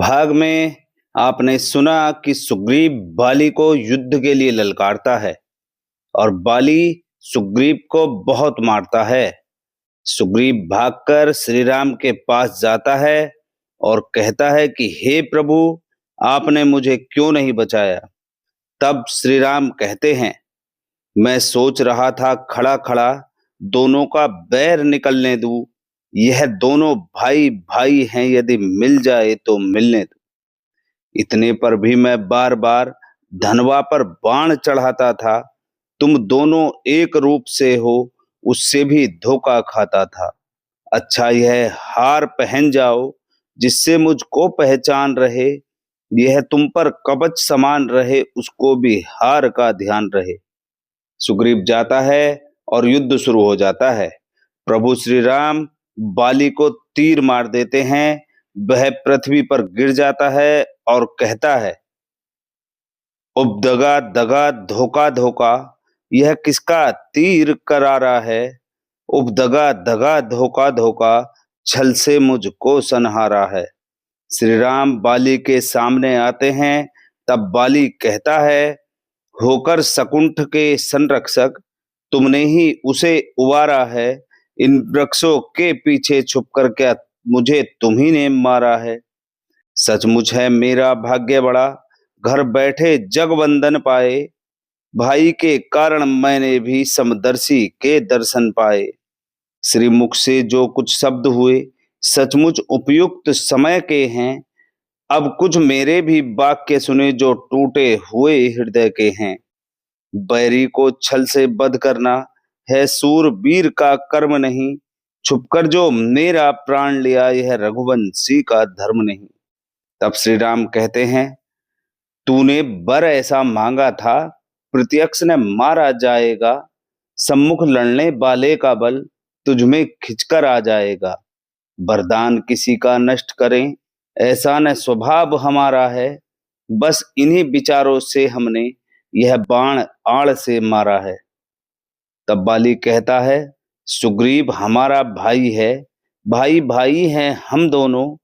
भाग में आपने सुना कि सुग्रीव बाली को युद्ध के लिए ललकारता है और बाली सुग्रीव को बहुत मारता है। सुग्रीव भागकर श्री राम के पास जाता है और कहता है कि हे प्रभु, आपने मुझे क्यों नहीं बचाया। तब श्री राम कहते हैं, मैं सोच रहा था खड़ा खड़ा दोनों का बैर निकलने दूं। यह दोनों भाई भाई हैं, यदि मिल जाए तो मिलने दो। इतने पर भी मैं बार बार धनवा पर बाण चढ़ाता था। तुम दोनों एक रूप से हो, उससे भी धोखा खाता था। अच्छा यह हार पहन जाओ, जिससे मुझको पहचान रहे। यह तुम पर कवच समान रहे, उसको भी हार का ध्यान रहे। सुग्रीव जाता है और युद्ध शुरू हो जाता है। प्रभु श्री राम बाली को तीर मार देते हैं। वह पृथ्वी पर गिर जाता है और कहता है, उपदगा दगा धोखा धोखा, यह किसका तीर करारा है। उपदगा दगा धोखा धोखा, छल से मुझको सनहारा है। श्री राम बाली के सामने आते हैं। तब बाली कहता है, होकर शकुंठ के संरक्षक, तुमने ही उसे उबारा है। इन वृक्षों के पीछे छुपकर क्या मुझे तुम्ही ने मारा है। सचमुच है मेरा भाग्य बड़ा, घर बैठे जगवंदन पाए। भाई के कारण मैंने भी समदर्शी के दर्शन पाए। श्री मुख से जो कुछ शब्द हुए, सचमुच उपयुक्त समय के हैं। अब कुछ मेरे भी वाक्य सुने, जो टूटे हुए हृदय के हैं। बैरी को छल से वध करना है सूरवीर का कर्म नहीं। छुपकर जो मेरा प्राण लिया, यह रघुवंशी का धर्म नहीं। तब श्री राम कहते हैं, तूने वर ऐसा मांगा था, प्रत्यक्ष ने मारा जाएगा। सम्मुख लड़ने वाले का बल तुझमें खिंचकर आ जाएगा। वरदान किसी का नष्ट करें, ऐसा न स्वभाव हमारा है। बस इन्हीं विचारों से हमने यह बाण आड़ से मारा है। तब बाली कहता है, सुग्रीव हमारा भाई है, भाई भाई हैं हम दोनों।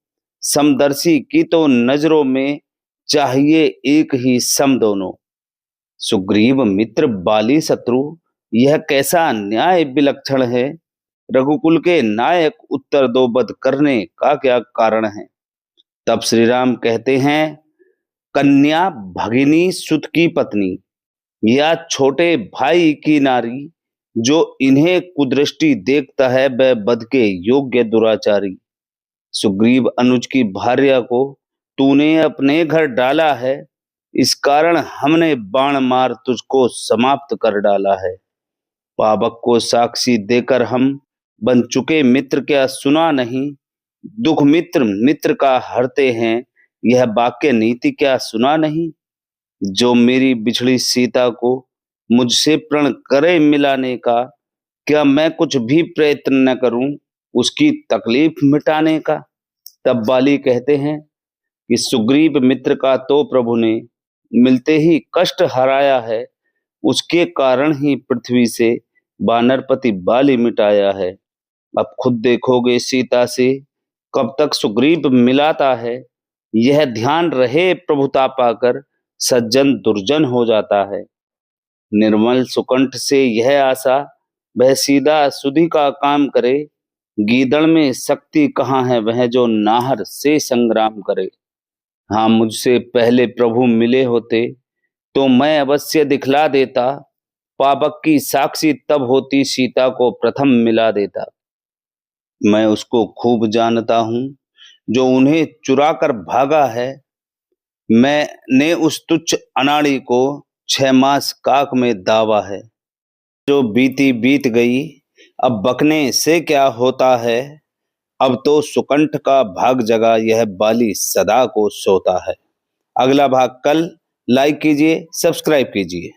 समदर्शी की तो नजरों में चाहिए एक ही सम दोनों। सुग्रीव मित्र बाली शत्रु, यह कैसा न्याय विलक्षण है। रघुकुल के नायक उत्तर दो, वध करने का क्या कारण है। तब श्री राम कहते हैं, कन्या भगिनी सुत की पत्नी, या छोटे भाई की नारी, जो इन्हें कुदृष्टि देखता है, वह वध के योग्य दुराचारी। सुग्रीव अनुज की भार्या को तूने अपने घर डाला है। इस कारण हमने बाण मार तुझको समाप्त कर डाला है। पावक को साक्षी देकर हम बन चुके मित्र, क्या सुना नहीं। दुख मित्र मित्र का हरते हैं, यह वाक्य नीति क्या सुना नहीं। जो मेरी बिछड़ी सीता को मुझसे प्रण करे मिलाने का, क्या मैं कुछ भी प्रयत्न न करूं उसकी तकलीफ मिटाने का। तब बाली कहते हैं कि सुग्रीव मित्र का तो प्रभु ने मिलते ही कष्ट हराया है। उसके कारण ही पृथ्वी से वानरपति बाली मिटाया है। अब खुद देखोगे सीता से कब तक सुग्रीव मिलाता है। यह ध्यान रहे प्रभुता पाकर सज्जन दुर्जन हो जाता है। निर्मल सुकंठ से यह आशा, वह सीधा सुधि का काम करे। गीदड़ में शक्ति कहाँ है, वह जो नाहर से संग्राम करे। हाँ मुझसे पहले प्रभु मिले होते तो मैं अवश्य दिखला देता। पावक की साक्षी तब होती, सीता को प्रथम मिला देता। मैं उसको खूब जानता हूँ, जो उन्हें चुरा कर भागा है। मैंने उस तुच्छ अनाड़ी को 6 मास काक में दावा है। जो बीती बीत गई, अब बकने से क्या होता है। अब तो सुकंठ का भाग जगा, यह बाली सदा को सोता है। अगला भाग कल। लाइक कीजिए, सब्सक्राइब कीजिए।